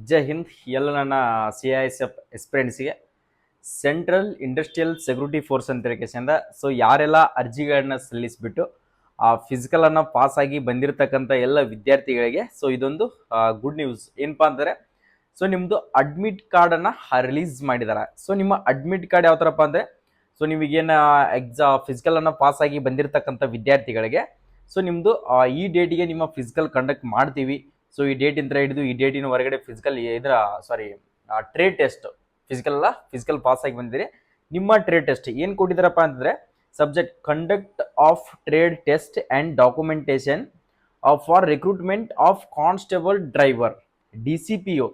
ಜೈ ಹಿಂದ್ ಎಲ್ಲ ನನ್ನ ಸಿ ಐ ಎಸ್ ಎಫ್ ಎಸ್ಪಿರೆಂಟ್ಸ್ಗೆ ಸೆಂಟ್ರಲ್ ಇಂಡಸ್ಟ್ರಿಯಲ್ ಸೆಕ್ಯೂರಿಟಿ ಫೋರ್ಸ್ ಅಂತ ಕೇಸಿಂದ ಸೊ ಯಾರೆಲ್ಲ ಅರ್ಜಿಗಳನ್ನ ಸಲ್ಲಿಸಿಬಿಟ್ಟು ಆ ಫಿಸಿಕಲನ್ನು ಪಾಸಾಗಿ ಬಂದಿರತಕ್ಕಂಥ ಎಲ್ಲ ವಿದ್ಯಾರ್ಥಿಗಳಿಗೆ ಸೊ ಇದೊಂದು ಗುಡ್ ನ್ಯೂಸ್. ಏನಪ್ಪ ಅಂದರೆ ಸೊ ನಿಮ್ಮದು ಅಡ್ಮಿಟ್ ಕಾರ್ಡನ್ನು ರಿಲೀಸ್ ಮಾಡಿದ್ದಾರೆ. ಸೊ ನಿಮ್ಮ ಅಡ್ಮಿಟ್ ಕಾರ್ಡ್ ಯಾವ ಥರಪ್ಪ ಅಂದರೆ ಸೊ ನಿಮಗೇನು ಫಿಸಿಕಲನ್ನು ಪಾಸಾಗಿ ಬಂದಿರತಕ್ಕಂಥ ವಿದ್ಯಾರ್ಥಿಗಳಿಗೆ ಸೊ ನಿಮ್ಮದು ಈ ಡೇಟಿಗೆ ನಿಮ್ಮ ಫಿಸಿಕಲ್ ಕಂಡಕ್ಟ್ ಮಾಡ್ತೀವಿ. ಸೊ ಈ ಡೇಟಿಂದ ಹಿಡಿದು ಈ ಡೇಟಿನ ಹೊರಗಡೆ physical trade test physical pass ಆಗಿ ಬಂದಿರಿ. ನಿಮ್ಮ ಟ್ರೇಡ್ ಟೆಸ್ಟ್ ಏನು ಕೊಟ್ಟಿದ್ದಾರಪ್ಪ ಅಂತಂದರೆ subject conduct of trade test and documentation for recruitment of constable driver DCPO.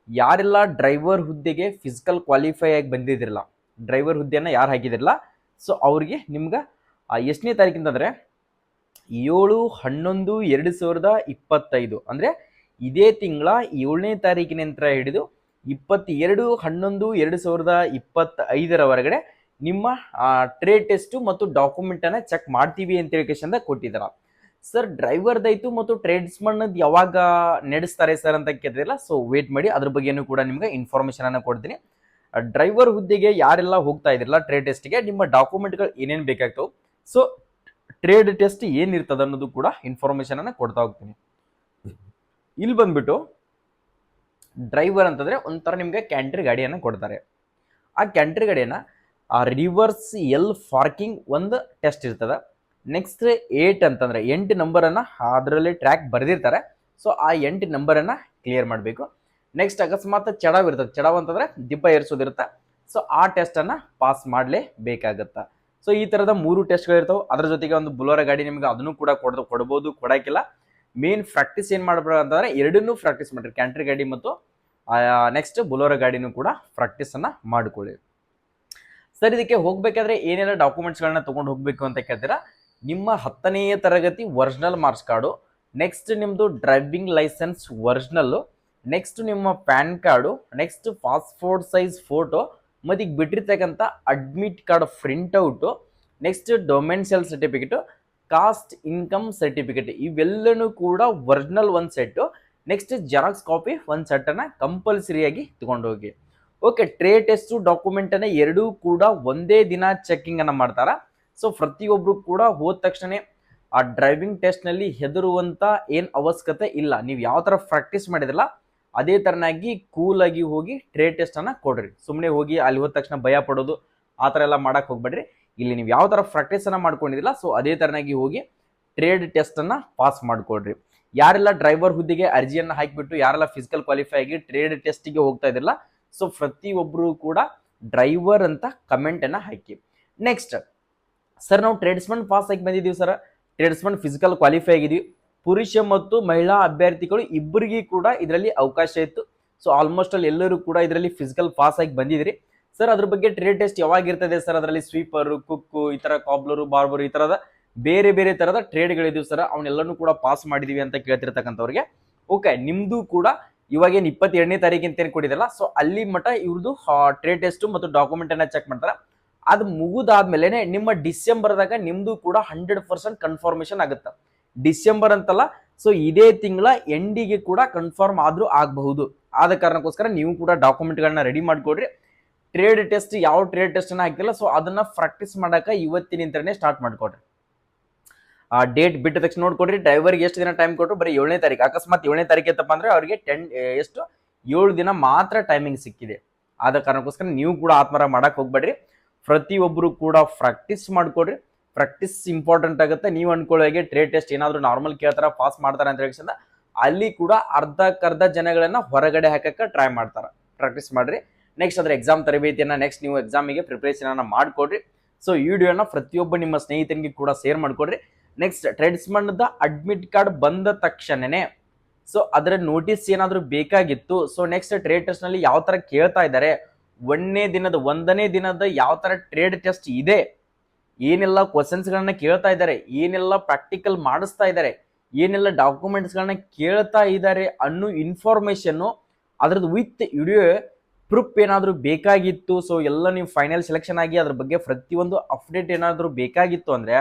ಯಾರೆಲ್ಲ ಡ್ರೈವರ್ ಹುದ್ದೆಗೆ ಫಿಸಿಕಲ್ ಕ್ವಾಲಿಫೈ ಆಗಿ ಬಂದಿದ್ದಿರಲ್ಲ, ಡ್ರೈವರ್ ಹುದ್ದೆಯನ್ನು ಯಾರು ಹಾಕಿದಿರಲ್ಲ, ಸೊ ಅವ್ರಿಗೆ ನಿಮ್ಗೆ ಎಷ್ಟನೇ ತಾರೀಕಿಂದ ಅಂದರೆ 7/11/2025 ಅಂದರೆ ಇದೇ ತಿಂಗಳ 7ನೇ ತಾರೀಕಿನ ನಂತರ ಹಿಡಿದು 22/11/2025 ನಿಮ್ಮ ಟ್ರೇಡ್ ಟೆಸ್ಟು ಮತ್ತು ಡಾಕ್ಯುಮೆಂಟನ್ನು ಚೆಕ್ ಮಾಡ್ತೀವಿ ಅಂತ ಹೇಳಿಕೆಶಂದ ಕೊಟ್ಟಿದ್ದಾರೆ. ಸರ್ ಡ್ರೈವರ್ದಾಯ್ತು ಮತ್ತು ಟ್ರೇಡ್ಸ್ಮನ್ನದು ಯಾವಾಗ ನಡೆಸ್ತಾರೆ ಸರ್ ಅಂತ ಕೇಳಿದ್ರಲ್ಲ, ಸೊ ವೇಟ್ ಮಾಡಿ, ಅದ್ರ ಬಗ್ಗೆನೂ ಕೂಡ ನಿಮ್ಗೆ ಇನ್ಫಾರ್ಮೇಷನನ್ನು ಕೊಡ್ತೀನಿ. ಡ್ರೈವರ್ ಹುದ್ದೆಗೆ ಯಾರೆಲ್ಲ ಹೋಗ್ತಾ ಇದ್ರಲ್ಲ ಟ್ರೇಡ್ ಟೆಸ್ಟ್ಗೆ, ನಿಮ್ಮ ಡಾಕ್ಯುಮೆಂಟ್ಗಳು ಏನೇನು ಬೇಕಾಗ್ತವೆ, ಸೊ ಟ್ರೇಡ್ ಟೆಸ್ಟ್ ಏನಿರ್ತದೆ ಅನ್ನೋದು ಕೂಡ ಇನ್ಫಾರ್ಮೇಷನನ್ನು ಕೊಡ್ತಾ ಹೋಗ್ತೀನಿ. ಇಲ್ಲಿ ಬಂದ್ಬಿಟ್ಟು ಡ್ರೈವರ್ ಅಂತಂದರೆ ಒಂಥರ ನಿಮಗೆ ಕ್ಯಾಂಟ್ರಿ ಗಾಡಿಯನ್ನು ಕೊಡ್ತಾರೆ. ಆ ಕ್ಯಾಂಟ್ರಿ ಗಾಡಿಯನ್ನು ರಿವರ್ಸ್ ಪಾರ್ಕಿಂಗ್ ಒಂದು ಟೆಸ್ಟ್ ಇರ್ತದೆ. ನೆಕ್ಸ್ಟ್ 8 ಅಂತಂದರೆ 8 ನಂಬರನ್ನು ಅದರಲ್ಲಿ ಟ್ರ್ಯಾಕ್ ಬರೆದಿರ್ತಾರೆ. ಸೊ ಆ 8 ನಂಬರನ್ನು ಕ್ಲಿಯರ್ ಮಾಡಬೇಕು. ನೆಕ್ಸ್ಟ್ ಅಕಸ್ಮಾತ್ ಚಡವ್ ಇರ್ತದೆ, ಚಡವ್ ಅಂತಂದರೆ ದಿಬ್ಬ ಏರಿಸೋದಿರುತ್ತೆ. ಸೊ ಆ ಟೆಸ್ಟನ್ನು ಪಾಸ್ ಮಾಡಲೇಬೇಕಾಗತ್ತೆ. ಸೊ ಈ ಥರದ 3 ಟೆಸ್ಟ್ಗಳಿರ್ತಾವೆ. ಅದರ ಜೊತೆಗೆ ಒಂದು ಬುಲೋರ ಗಾಡಿ ನಿಮಗೆ ಅದನ್ನು ಕೂಡ ಕೊಡ್ಬೋದು, ಕೊಡೋಕ್ಕಿಲ್ಲ. ಮೇನ್ ಪ್ರಾಕ್ಟೀಸ್ ಏನು ಮಾಡಬೇಕು ಅಂತಂದರೆ ಎರಡನ್ನೂ ಪ್ರಾಕ್ಟೀಸ್ ಮಾಡಿರಿ, ಕ್ಯಾಂಟ್ರಿ ಗಾಡಿ ಮತ್ತು ನೆಕ್ಸ್ಟ್ ಬುಲೋರ ಗಾಡಿನೂ ಕೂಡ ಪ್ರಾಕ್ಟೀಸನ್ನು ಮಾಡಿಕೊಳ್ಳಿ. ಸರ್ ಇದಕ್ಕೆ ಹೋಗಬೇಕಾದ್ರೆ ಏನೆಲ್ಲ ಡಾಕ್ಯುಮೆಂಟ್ಸ್ಗಳನ್ನ ತೊಗೊಂಡು ಹೋಗಬೇಕು ಅಂತ ಕೇಳ್ತೀರಾ, ನಿಮ್ಮ 10ನೇ ತರಗತಿ ಒರಿಜಿನಲ್ ಮಾರ್ಕ್ಸ್ ಕಾರ್ಡು, ನೆಕ್ಸ್ಟ್ ನಿಮ್ಮದು ಡ್ರೈವಿಂಗ್ ಲೈಸೆನ್ಸ್ ಒರಿಜಿನಲ್ಲು, ನೆಕ್ಸ್ಟ್ ನಿಮ್ಮ PAN card, next passport size photo, ಮತ್ತು ಈಗ ಬಿಟ್ಟಿರ್ತಕ್ಕಂಥ admit card printout, next domicile certificate, caste income certificate, ಇವೆಲ್ಲನೂ ಕೂಡ ಒರಿಜಿನಲ್ ಒಂದು ಸೆಟ್ಟು, ನೆಕ್ಸ್ಟ್ ಜೆರಾಕ್ಸ್ ಕಾಪಿ ಒಂದು ಸೆಟ್ಟನ್ನು ಕಂಪಲ್ಸರಿಯಾಗಿ ತಗೊಂಡು ಹೋಗಿ. ಓಕೆ, ಟ್ರೇಡ್ ಟೆಸ್ಟು ಡಾಕ್ಯುಮೆಂಟನ್ನು ಎರಡೂ ಕೂಡ ಒಂದೇ ದಿನ ಚೆಕ್ಕಿಂಗನ್ನು ಮಾಡ್ತಾರೆ. ಸೊ ಪ್ರತಿಯೊಬ್ಬರು ಕೂಡ ಹೋದ ತಕ್ಷಣ ಆ ಡ್ರೈವಿಂಗ್ ಟೆಸ್ಟ್ನಲ್ಲಿ ಹೆದರುವಂಥ ಏನು ಅವಶ್ಯಕತೆ ಇಲ್ಲ. ನೀವು ಯಾವ ಥರ ಪ್ರಾಕ್ಟೀಸ್ ಮಾಡಿದ್ರಲ್ಲ ಅದೇ ಥರನಾಗಿ ಕೂಲಾಗಿ ಹೋಗಿ ಟ್ರೇಡ್ ಟೆಸ್ಟನ್ನು ಕೊಡ್ರಿ. ಸುಮ್ಮನೆ ಹೋಗಿ ಅಲ್ಲಿ ಹೋದ ತಕ್ಷಣ ಭಯ ಪಡೋದು ಆ ಥರ ಎಲ್ಲ ಮಾಡೋಕ್ಕೆ ಹೋಗ್ಬೇಡ್ರಿ. ಇಲ್ಲಿ ನೀವು ಯಾವ ಥರ ಪ್ರಾಕ್ಟೀಸನ್ನು ಮಾಡ್ಕೊಂಡಿದ್ದಿಲ್ಲ ಸೊ ಅದೇ ಥರನಾಗಿ ಹೋಗಿ ಟ್ರೇಡ್ ಟೆಸ್ಟನ್ನು ಪಾಸ್ ಮಾಡಿಕೊಡ್ರಿ. ಯಾರೆಲ್ಲ ಡ್ರೈವರ್ ಹುದ್ದೆಗೆ ಅರ್ಜಿಯನ್ನು ಹಾಕಿಬಿಟ್ಟು ಯಾರೆಲ್ಲ ಫಿಸಿಕಲ್ ಕ್ವಾಲಿಫೈ ಆಗಿ ಟ್ರೇಡ್ ಟೆಸ್ಟಿಗೆ ಹೋಗ್ತಾ ಇದ್ದಿಲ್ಲ, ಸೊ ಪ್ರತಿಯೊಬ್ಬರು ಕೂಡ ಡ್ರೈವರ್ ಅಂತ ಕಮೆಂಟನ್ನು ಹಾಕಿ. ನೆಕ್ಸ್ಟ್ ಸರ್ ನಾವು ಟ್ರೇಡ್ಸ್ಮನ್ ಪಾಸ್ ಆಗಿ ಬಂದಿದ್ದೀವಿ ಸರ್, ಟ್ರೇಡ್ಸ್ಮನ್ ಫಿಸಿಕಲ್ ಕ್ವಾಲಿಫೈ ಆಗಿದ್ದೀವಿ, ಪುರುಷ ಮತ್ತು ಮಹಿಳಾ ಅಭ್ಯರ್ಥಿಗಳು ಇಬ್ಬರಿಗೂ ಕೂಡ ಇದರಲ್ಲಿ ಅವಕಾಶ ಇತ್ತು. ಸೊ ಆಲ್ಮೋಸ್ಟ್ ಅಲ್ಲಿ ಎಲ್ಲರೂ ಕೂಡ ಇದರಲ್ಲಿ ಫಿಸಿಕಲ್ ಪಾಸ್ ಆಗಿ ಬಂದಿದ್ರಿ ಸರ್. ಅದ್ರ ಬಗ್ಗೆ ಟ್ರೇಡ್ ಟೆಸ್ಟ್ ಯಾವಾಗ ಇರ್ತದೆ ಸರ್, ಅದರಲ್ಲಿ ಸ್ವೀಪರು, ಕುಕ್ಕು, ಈ ಥರ ಕಾಬ್ಲರು, ಬಾರ್ಬರು, ಈ ಥರದ ಬೇರೆ ಬೇರೆ ಥರದ ಟ್ರೇಡ್ಗಳಿದ್ದೀವಿ ಸರ್, ಅವನ್ನೆಲ್ಲನೂ ಕೂಡ ಪಾಸ್ ಮಾಡಿದೀವಿ ಅಂತ ಕೇಳ್ತಿರ್ತಕ್ಕಂಥವ್ರಿಗೆ ಓಕೆ, ನಿಮ್ಮದು ಕೂಡ ಇವಾಗೇನು 22ನೇ ತಾರೀಕಿಂತ ಏನು ಕೊಟ್ಟಿದ್ದಲ್ಲ, ಸೊ ಅಲ್ಲಿ ಮಟ್ಟ ಇವ್ರದ್ದು ಟ್ರೇಡ್ ಟೆಸ್ಟು ಮತ್ತು ಡಾಕ್ಯುಮೆಂಟನ್ನು ಚೆಕ್ ಮಾಡ್ತಾರೆ. ಅದು ಮುಗಿದಾದ್ಮೇಲೆ ನಿಮ್ಮ ಡಿಸೆಂಬರ್ದಾಗ ನಿಮ್ಮದು ಕೂಡ 100% ಕನ್ಫರ್ಮೇಷನ್ ಆಗುತ್ತೆ. ಡಿಸೆಂಬರ್ ಅಂತಲ್ಲ, ಸೊ ಇದೇ ತಿಂಗಳ ಎಂಡಿಗೆ ಕೂಡ ಕನ್ಫರ್ಮ್ ಆದರೂ ಆಗಬಹುದು. ಆದ ಕಾರಣಕ್ಕೋಸ್ಕರ ನೀವು ಕೂಡ ಡಾಕ್ಯುಮೆಂಟ್ಗಳನ್ನ ರೆಡಿ ಮಾಡಿಕೊಡ್ರಿ. ಟ್ರೇಡ್ ಟೆಸ್ಟ್ ಯಾವ ಟ್ರೇಡ್ ಟೆಸ್ಟನ್ನು ಹಾಕ್ತಿಲ್ಲ ಸೊ ಅದನ್ನು ಪ್ರಾಕ್ಟೀಸ್ ಮಾಡೋಕೆ ಇವತ್ತಿನಿಂದನೇ ಸ್ಟಾರ್ಟ್ ಮಾಡಿಕೊಡ್ರಿ. ಆ ಡೇಟ್ ಬಿಟ್ಟ ತಕ್ಷಣ ನೋಡ್ಕೊಡ್ರಿ. ಡ್ರೈವರ್ಗೆ ಎಷ್ಟು ದಿನ ಟೈಮ್ ಕೊಟ್ಟರು, ಬರೀ 7ನೇ ತಾರೀಕು. ಅಕಸ್ಮಾತ್ 7ನೇ ತಾರೀಕು ಇತ್ತಪ್ಪ ಅಂದರೆ ಅವರಿಗೆ 7 ದಿನ ಮಾತ್ರ ಟೈಮಿಂಗ್ ಸಿಕ್ಕಿದೆ. ಆದ ಕಾರಣಕ್ಕೋಸ್ಕರ ನೀವು ಕೂಡ ಆತ್ಮರ ಮಾಡೋಕೆ ಹೋಗ್ಬೇಡ್ರಿ. ಪ್ರತಿಯೊಬ್ಬರು ಕೂಡ ಪ್ರಾಕ್ಟೀಸ್ ಮಾಡಿಕೊಡ್ರಿ. ಪ್ರಾಕ್ಟೀಸ್ ಇಂಪಾರ್ಟೆಂಟ್ ಆಗುತ್ತೆ. ನೀವು ಅನ್ಕೊಳ್ಳೋಗೆ ಟ್ರೇಡ್ ಟೆಸ್ಟ್ ಏನಾದರೂ ನಾರ್ಮಲ್ ಕೇಳ್ತಾರೆ, ಪಾಸ್ ಮಾಡ್ತಾರೆ ಅಂತ ಹೇಳಿದ ಅಲ್ಲಿ ಕೂಡ ಅರ್ಧಕ್ಕರ್ಧ ಜನಗಳನ್ನ ಹೊರಗಡೆ ಹಾಕಕ್ಕೆ ಟ್ರೈ ಮಾಡ್ತಾರೆ. ಪ್ರಾಕ್ಟೀಸ್ ಮಾಡಿರಿ. ನೆಕ್ಸ್ಟ್ ಅದರ ಎಕ್ಸಾಮ್ ತರಬೇತಿಯನ್ನು ನೆಕ್ಸ್ಟ್ ನೀವು ಎಕ್ಸಾಮಿಗೆ ಪ್ರಿಪ್ರೇಷನನ್ನು ಮಾಡಿಕೊಡ್ರಿ. ಸೊ ಈ ವಿಡಿಯೋನ ಪ್ರತಿಯೊಬ್ಬ ನಿಮ್ಮ ಸ್ನೇಹಿತನಿಗೆ ಕೂಡ ಶೇರ್ ಮಾಡಿಕೊಡ್ರಿ. ನೆಕ್ಸ್ಟ್ ಟ್ರೇಡ್ಸ್ಮನ್ದ ಅಡ್ಮಿಟ್ ಕಾರ್ಡ್ ಬಂದ ತಕ್ಷಣನೇ ಸೊ ಅದರ ನೋಟಿಸ್ ಏನಾದರೂ ಬೇಕಾಗಿತ್ತು. ಸೊ ನೆಕ್ಸ್ಟ್ ಟ್ರೇಡ್ ಟೆಸ್ಟ್ನಲ್ಲಿ ಯಾವ ಥರ ಕೇಳ್ತಾ ಇದ್ದಾರೆ, 1ನೇ ದಿನದ ಯಾವ ಥರ ಟ್ರೇಡ್ ಟೆಸ್ಟ್ ಇದೆ, ಏನೆಲ್ಲ ಕ್ವಶನ್ಸ್ಗಳನ್ನ ಕೇಳ್ತಾ ಇದ್ದಾರೆ, ಏನೆಲ್ಲ ಪ್ರಾಕ್ಟಿಕಲ್ ಮಾಡಿಸ್ತಾ ಇದ್ದಾರೆ, ಏನೆಲ್ಲ ಡಾಕ್ಯುಮೆಂಟ್ಸ್ಗಳನ್ನ ಕೇಳ್ತಾ ಇದ್ದಾರೆ ಅನ್ನೋ ಇನ್ಫಾರ್ಮೇಷನ್ನು ಅದ್ರದ್ದು ವಿತ್ ವಿಡಿಯೋ ಪ್ರೂಫ್ ಏನಾದರೂ ಬೇಕಾಗಿತ್ತು. ಸೊ ಎಲ್ಲ ನೀವು ಫೈನಲ್ ಸೆಲೆಕ್ಷನ್ ಆಗಿ ಅದ್ರ ಬಗ್ಗೆ ಪ್ರತಿಯೊಂದು ಅಪ್ಡೇಟ್ ಏನಾದರೂ ಬೇಕಾಗಿತ್ತು ಅಂದರೆ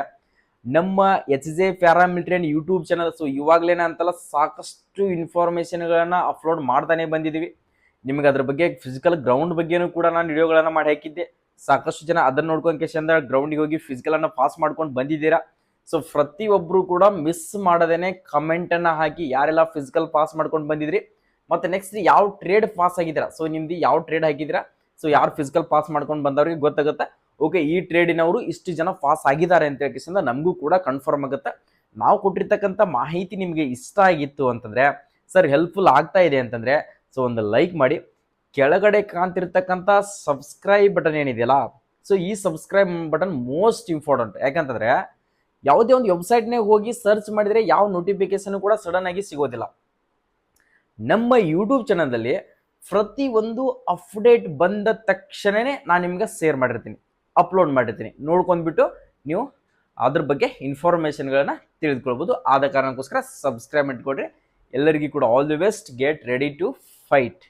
ನಮ್ಮ H J paramilitary and YouTube channel. So ಇವಾಗಲೇನ ಅಂತಲ್ಲ ಸಾಕಷ್ಟು ಇನ್ಫಾರ್ಮೇಷನ್ಗಳನ್ನು ಅಪ್ಲೋಡ್ ಮಾಡ್ತಾನೆ ಬಂದಿದ್ದೀವಿ. ನಿಮಗೆ ಅದ್ರ ಬಗ್ಗೆ ಫಿಸಿಕಲ್ ಗ್ರೌಂಡ್ ಬಗ್ಗೆನೂ ಕೂಡ ನಾನು ವಿಡಿಯೋಗಳನ್ನು ಮಾಡಿ ಹಾಕಿದ್ದೆ. ಸಾಕಷ್ಟು ಜನ ಅದನ್ನು ನೋಡ್ಕೊಂಡು ಕೇಶಂದ ಗ್ರೌಂಡಿಗೆ ಹೋಗಿ ಫಿಸಿಕಲನ್ನು ಪಾಸ್ ಮಾಡ್ಕೊಂಡು ಬಂದಿದ್ದೀರಾ. ಸೊ ಪ್ರತಿಯೊಬ್ಬರು ಕೂಡ ಮಿಸ್ ಮಾಡದೇನೆ ಕಮೆಂಟನ್ನು ಹಾಕಿ ಯಾರೆಲ್ಲ ಫಿಸಿಕಲ್ ಪಾಸ್ ಮಾಡ್ಕೊಂಡು ಬಂದಿದ್ರಿ ಮತ್ತು ನೆಕ್ಸ್ಟ್ ಯಾವ ಟ್ರೇಡ್ ಪಾಸ್ ಆಗಿದ್ದೀರಾ. ಸೊ ನಿಮ್ದು ಯಾವ ಟ್ರೇಡ್ ಹಾಕಿದ್ದೀರಾ, ಸೊ ಯಾರು ಫಿಸಿಕಲ್ ಪಾಸ್ ಮಾಡ್ಕೊಂಡು ಬಂದವ್ರಿಗೆ ಗೊತ್ತಾಗುತ್ತೆ. ಓಕೆ, ಈ ಟ್ರೇಡಿನವರು ಇಷ್ಟು ಜನ ಪಾಸ್ ಆಗಿದ್ದಾರೆ ಅಂತ ಹೇಳೋಕ್ಕಿಂತ ನಮಗೂ ಕೂಡ ಕನ್ಫರ್ಮ್ ಆಗುತ್ತೆ. ನಾವು ಕೊಟ್ಟಿರ್ತಕ್ಕಂಥ ಮಾಹಿತಿ ನಿಮಗೆ ಇಷ್ಟ ಆಗಿತ್ತು ಅಂತಂದರೆ, ಸರ್ ಹೆಲ್ಪ್ಫುಲ್ ಆಗ್ತಾ ಇದೆ ಅಂತಂದರೆ, ಸೊ ಒಂದು ಲೈಕ್ ಮಾಡಿ. ಕೆಳಗಡೆ ಕಾಣ್ತಿರ್ತಕ್ಕಂಥ ಸಬ್ಸ್ಕ್ರೈಬ್ ಬಟನ್ ಏನಿದೆಯಲ್ಲ, ಸೊ ಈ ಸಬ್ಸ್ಕ್ರೈಬ್ ಬಟನ್ ಮೋಸ್ಟ್ ಇಂಪಾರ್ಟೆಂಟ್. ಯಾಕಂತಂದರೆ ಯಾವುದೇ ಒಂದು ವೆಬ್ಸೈಟ್ನಾಗ ಹೋಗಿ ಸರ್ಚ್ ಮಾಡಿದರೆ ಯಾವ ನೋಟಿಫಿಕೇಶನ್ ಕೂಡ ಸಡನ್ ಆಗಿ ಸಿಗೋದಿಲ್ಲ. ನಮ್ಮ ಯೂಟ್ಯೂಬ್ ಚಾನಲ್ದಲ್ಲಿ ಪ್ರತಿಯೊಂದು ಅಪ್ಡೇಟ್ ಬಂದ ತಕ್ಷಣವೇ ನಾನು ನಿಮ್ಗೆ ಶೇರ್ ಮಾಡಿರ್ತೀನಿ, ಅಪ್ಲೋಡ್ ಮಾಡಿರ್ತೀನಿ. ನೋಡ್ಕೊಂಡ್ಬಿಟ್ಟು ನೀವು ಅದ್ರ ಬಗ್ಗೆ ಇನ್ಫಾರ್ಮೇಷನ್ಗಳನ್ನ ತಿಳಿದುಕೊಳ್ಬೋದು. ಆದ ಕಾರಣಕ್ಕೋಸ್ಕರ ಸಬ್ಸ್ಕ್ರೈಬ್ ಮಾಡಿಕೊಡ್ರಿ. ಎಲ್ಲರಿಗೂ ಕೂಡ all the best. Get ready to fight.